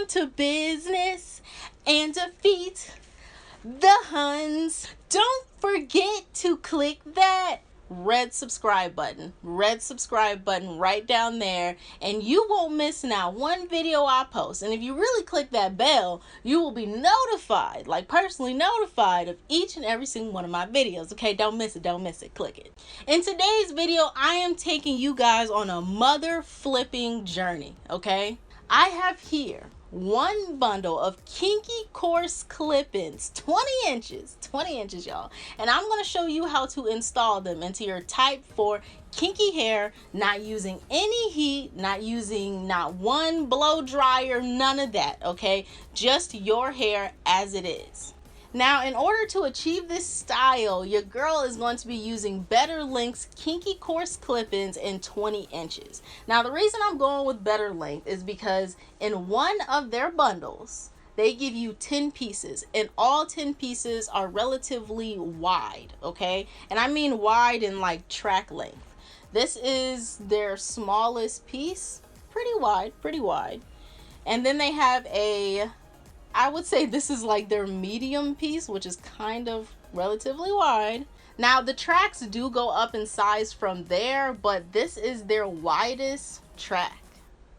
down to business and defeat the Huns. Don't forget to click that red subscribe button right down there, and you won't miss not one video I post. And if you really click that bell, you will be notified, like personally notified, of each and every single one of my videos. Okay, don't miss it, click it. In today's video, I am taking you guys on a mother flipping journey. Okay, I have here one bundle of Kinky Coarse clip-ins, 20 inches y'all, and I'm going to show you how to install them into your type 4 kinky hair, not using any heat, not using not one blow dryer, none of that. Okay, just your hair as it is. Now, in order to achieve this style, your girl is going to be using Better Length's Kinky Coarse clip-ins in 20 inches. Now, the reason I'm going with Better Length is because in one of their bundles, they give you 10 pieces, and all 10 pieces are relatively wide, okay? And I mean wide in like track length. This is their smallest piece, pretty wide. And then they have I would say this is like their medium piece, which is kind of relatively wide. Now, the tracks do go up in size from there, but this is their widest track.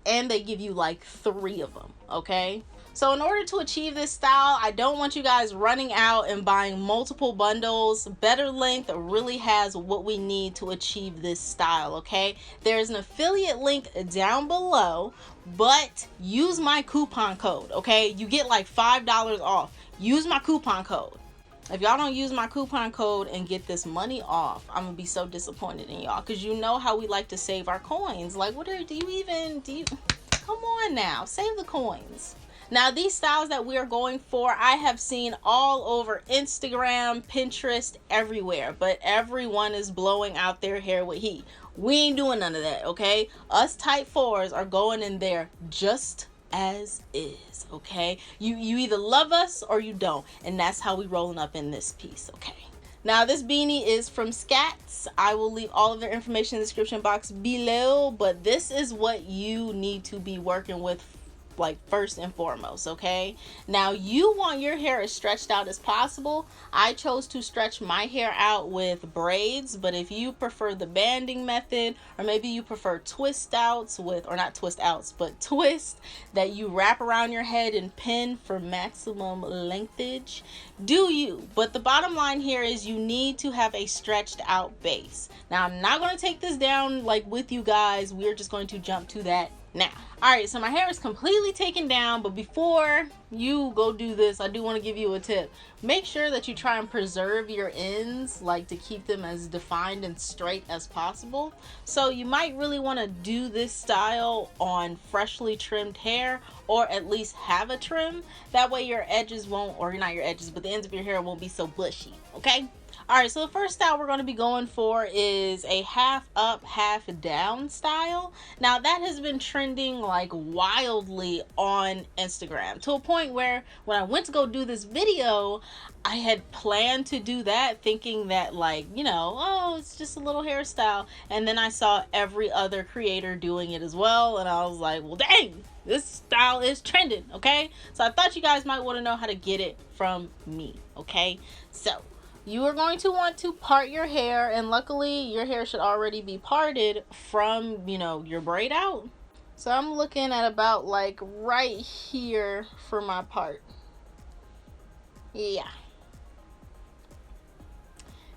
And they give you like 3 of them, okay? So in order to achieve this style, I don't want you guys running out and buying multiple bundles. Better Length really has what we need to achieve this style, okay? There's an affiliate link down below, but use my coupon code, okay? You get like $5 off. Use my coupon code. If y'all don't use my coupon code and get this money off, I'm gonna be so disappointed in y'all, because you know how we like to save our coins. Like, do you come on now, save the coins. Now, these styles that we are going for, I have seen all over Instagram, Pinterest, everywhere, but everyone is blowing out their hair with heat. We ain't doing none of that, okay? Us type 4s are going in there just as is, okay? You either love us or you don't, and that's how we rolling up in this piece, okay? Now, this beanie is from CHAZZA-A-LATTE. I will leave all of their information in the description box below, but this is what you need to be working with, like, first and foremost, okay? Now, you want your hair as stretched out as possible. I chose to stretch my hair out with braids, but if you prefer the banding method, or maybe you prefer twist outs with, or not twist outs, but twist that you wrap around your head and pin for maximum lengthage, do you. But the bottom line here is you need to have a stretched out base. Now, I'm not going to take this down like with you guys. We're just going to jump to that now. Alright, so my hair is completely taken down, but before you go do this, I do want to give you a tip. Make sure that you try and preserve your ends, like to keep them as defined and straight as possible. So you might really want to do this style on freshly trimmed hair, or at least have a trim. That way your edges won't, or not your edges, but the ends of your hair won't be so bushy, okay? Alright, so the first style we're going to be going for is a half up, half down style. Now, that has been trending like wildly on Instagram, to a point where when I went to go do this video, I had planned to do that, thinking that, like, you know, oh, it's just a little hairstyle. And then I saw every other creator doing it as well, and I was like, well, dang, this style is trending, okay? So I thought you guys might want to know how to get it from me, okay? So you are going to want to part your hair, and luckily your hair should already be parted from, you know, your braid out. So I'm looking at about like right here for my part. Yeah.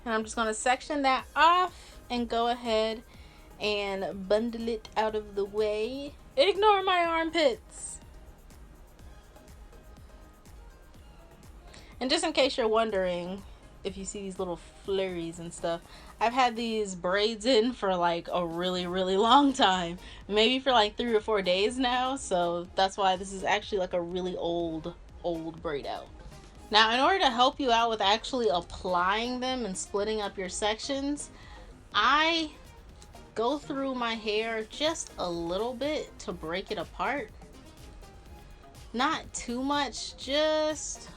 And I'm just going to section that off and go ahead and bundle it out of the way. Ignore my armpits. And just in case you're wondering, if you see these little flurries and stuff, I've had these braids in for like a really long time, maybe for like 3 or 4 days now, so that's why this is actually like a really old braid out. Now, in order to help you out with actually applying them and splitting up your sections, I go through my hair just a little bit to break it apart. Not too much, just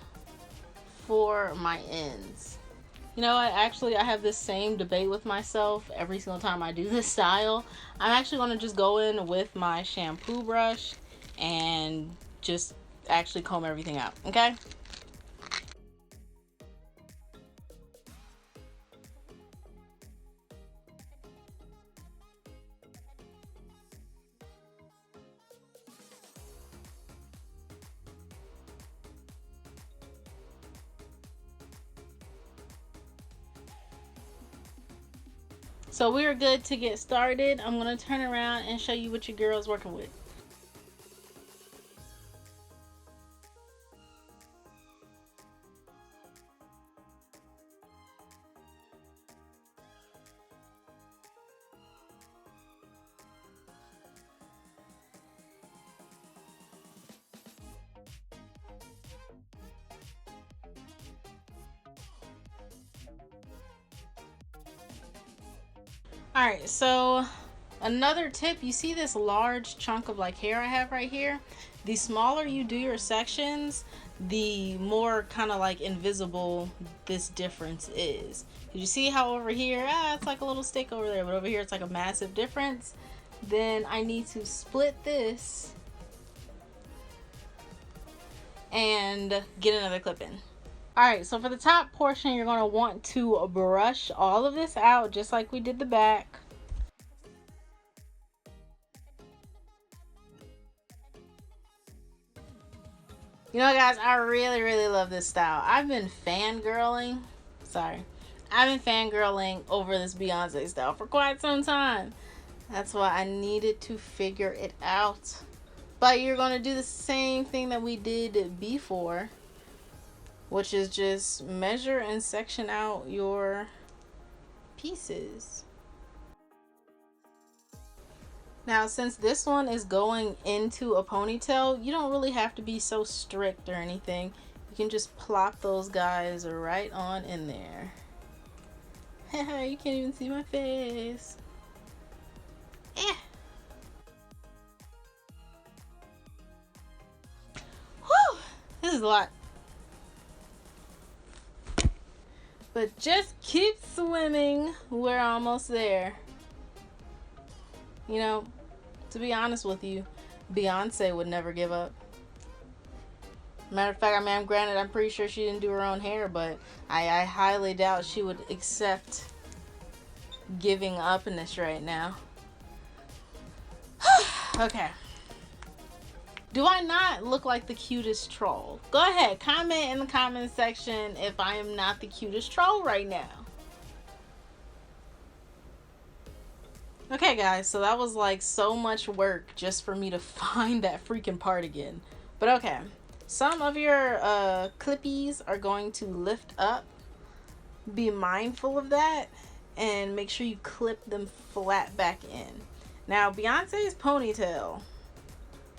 for my ends. You know what, actually I have this same debate with myself every single time I do this style. I'm actually going to just go in with my shampoo brush and just actually comb everything out, okay? So we are good to get started. I'm going to turn around and show you what your girl's working with. Alright, so another tip, you see this large chunk of like hair I have right here? The smaller you do your sections, the more kind of like invisible this difference is. You see how over here, it's like a little stick over there, but over here it's like a massive difference. Then I need to split this and get another clip in. Alright, so for the top portion, you're going to want to brush all of this out just like we did the back. You know, guys, I really love this style. I've been fangirling over this Beyonce style for quite some time. That's why I needed to figure it out. But you're going to do the same thing that we did before, which is just measure and section out your pieces. Now, since this one is going into a ponytail, you don't really have to be so strict or anything. You can just plop those guys right on in there. You can't even see my face. Whew, this is a lot. But just keep swimming. We're almost there. You know, to be honest with you, Beyonce would never give up. Matter of fact, I mean, granted, I'm pretty sure she didn't do her own hair, but I highly doubt she would accept giving upness right now. Okay. Do I not look like the cutest troll? Go ahead, comment in the comment section if I am not the cutest troll right now. Okay, guys, so that was like so much work just for me to find that freaking part again. But okay, some of your clippies are going to lift up. Be mindful of that and make sure you clip them flat back in. Now, Beyonce's ponytail,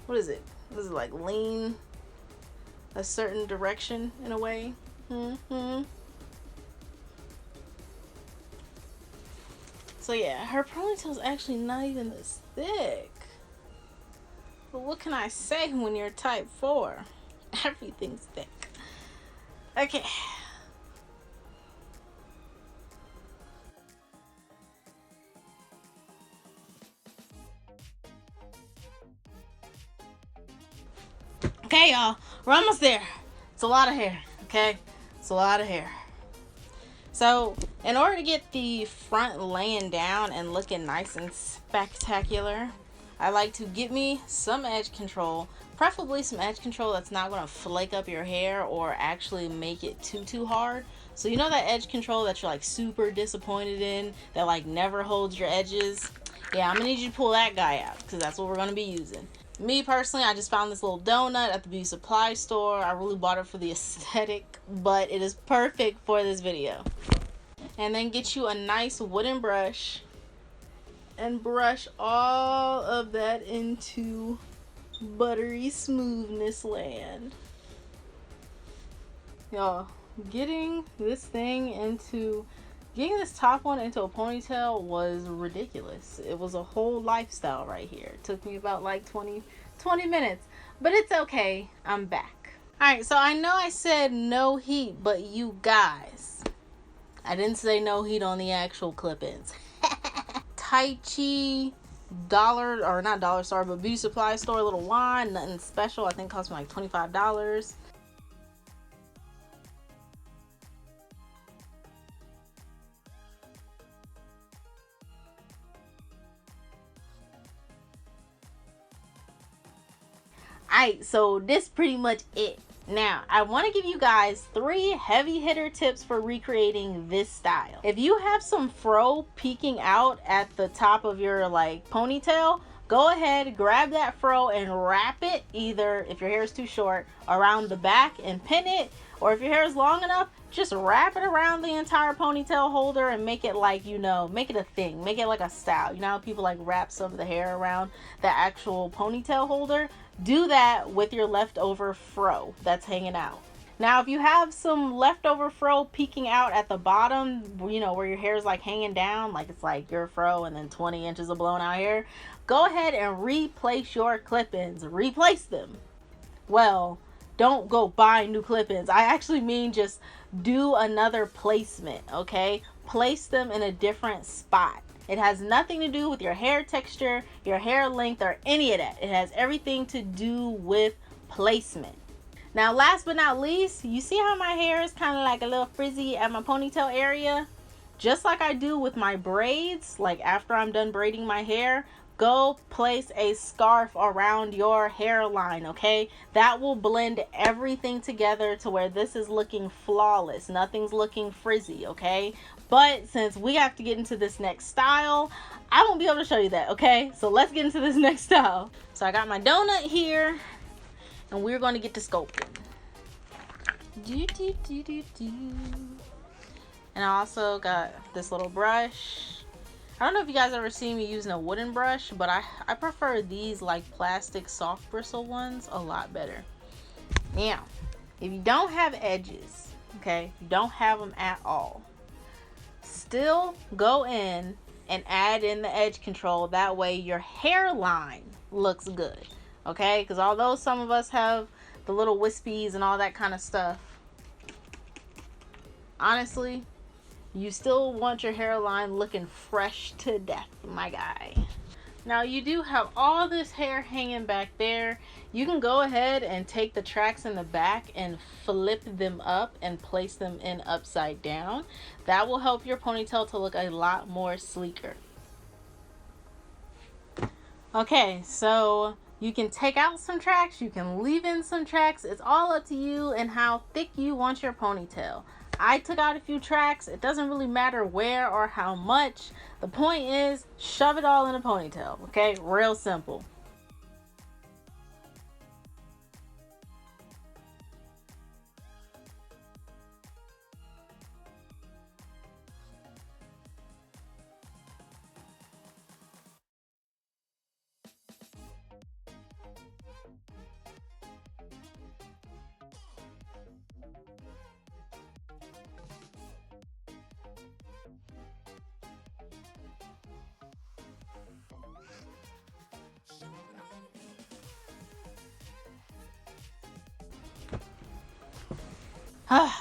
what is it? What is it, like lean a certain direction in a way? So yeah, her ponytail's actually not even this thick. But what can I say when you're type 4? Everything's thick. Okay. Okay, y'all, we're almost there. It's a lot of hair, okay? It's a lot of hair. So, in order to get the front laying down and looking nice and spectacular, I like to get me some edge control, preferably some edge control that's not going to flake up your hair or actually make it too hard. So you know that edge control that you're like super disappointed in, that like never holds your edges? Yeah, I'm going to need you to pull that guy out because that's what we're going to be using. Me personally, I just found this little donut at the beauty supply store. I really bought it for the aesthetic, but it is perfect for this video. And then get you a nice wooden brush and brush all of that into buttery smoothness land. Y'all, getting this top one into a ponytail was ridiculous. It was a whole lifestyle right here. It took me about like 20 minutes, but it's okay. I'm back. Alright, so I know I said no heat, but you guys, I didn't say no heat on the actual clip-ins. Tai Chi dollar, or not dollar store, but beauty supply store little wand. Nothing special. I think it cost me like $25. Alright, so this pretty much it. Now, I want to give you guys 3 heavy hitter tips for recreating this style. If you have some fro peeking out at the top of your like ponytail, go ahead, grab that fro and wrap it, either if your hair is too short, around the back and pin it, or if your hair is long enough, just wrap it around the entire ponytail holder and make it like, you know, make it a thing, make it like a style. You know how people like wrap some of the hair around the actual ponytail holder? Do that with your leftover fro that's hanging out. Now, if you have some leftover fro peeking out at the bottom, you know, where your hair is like hanging down, like it's like your fro and then 20 inches of blown out hair, go ahead and replace your clip-ins. Replace them. Well, don't go buy new clip-ins. I actually mean just do another placement, okay? Place them in a different spot. It has nothing to do with your hair texture, your hair length, or any of that. It has everything to do with placement. Now, last but not least, you see how my hair is kind of like a little frizzy at my ponytail area? Just like I do with my braids, like after I'm done braiding my hair, go place a scarf around your hairline, okay? That will blend everything together to where this is looking flawless. Nothing's looking frizzy, okay? But since we have to get into this next style, I won't be able to show you that, okay? So let's get into this next style. So I got my donut here, and we're going to get to sculpting. And I also got this little brush. I don't know if you guys ever seen me using a wooden brush, but I prefer these like plastic soft bristle ones a lot better. Now, if you don't have edges, okay, you don't have them at all, still go in and add in the edge control. That way your hairline looks good, okay? Because although some of us have the little wispies and all that kind of stuff, honestly, you still want your hairline looking fresh to death, my guy. Now, you do have all this hair hanging back there. You can go ahead and take the tracks in the back and flip them up and place them in upside down. That will help your ponytail to look a lot more sleeker. Okay, so you can take out some tracks, you can leave in some tracks. It's all up to you and how thick you want your ponytail. I took out a few tracks. It doesn't really matter where or how much. The point is, shove it all in a ponytail, okay? Real simple.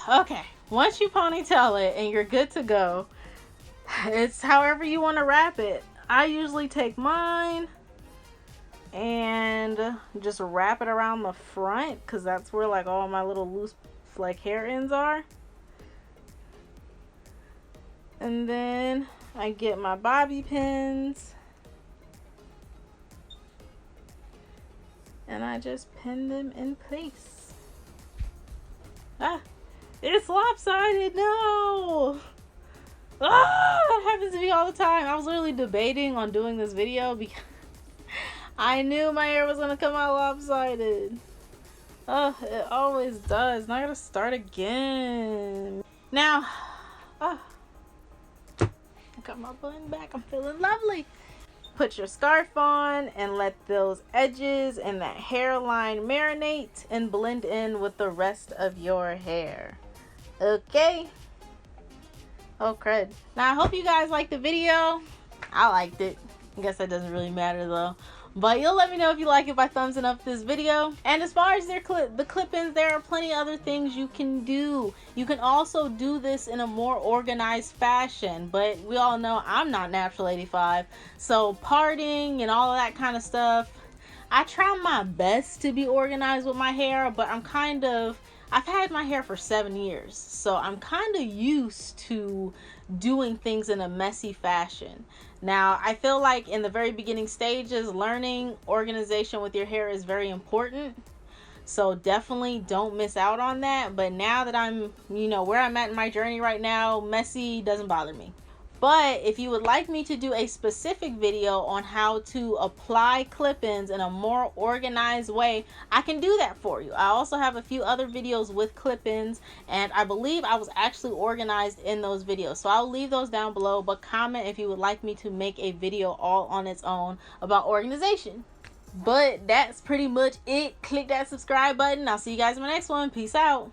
Okay, once you ponytail it and you're good to go, it's however you want to wrap it. I usually take mine and just wrap it around the front because that's where like all my little loose like hair ends are. And then I get my bobby pins and I just pin them in place. It's lopsided. No. That happens to me all the time. I was literally debating on doing this video because I knew my hair was gonna come out lopsided. It always does. Now I gotta start again. Now, I got my bun back. I'm feeling lovely. Put your scarf on and let those edges and that hairline marinate and blend in with the rest of your hair. Okay. Oh crud. Now I hope you guys liked the video. I liked it. I guess that doesn't really matter though. But you'll let me know if you like it by thumbsing up this video. And as far as the clip-ins, there are plenty of other things you can do. You can also do this in a more organized fashion, but we all know I'm not natural 85, so parting and all of that kind of stuff, I try my best to be organized with my hair, but I've had my hair for 7 years, so I'm kind of used to doing things in a messy fashion. Now, I feel like in the very beginning stages, learning organization with your hair is very important. So definitely don't miss out on that. But now that I'm, where I'm at in my journey right now, messy doesn't bother me. But if you would like me to do a specific video on how to apply clip-ins in a more organized way, I can do that for you. I also have a few other videos with clip-ins, and I believe I was actually organized in those videos. So I'll leave those down below, but comment if you would like me to make a video all on its own about organization. But that's pretty much it. Click that subscribe button. I'll see you guys in my next one. Peace out.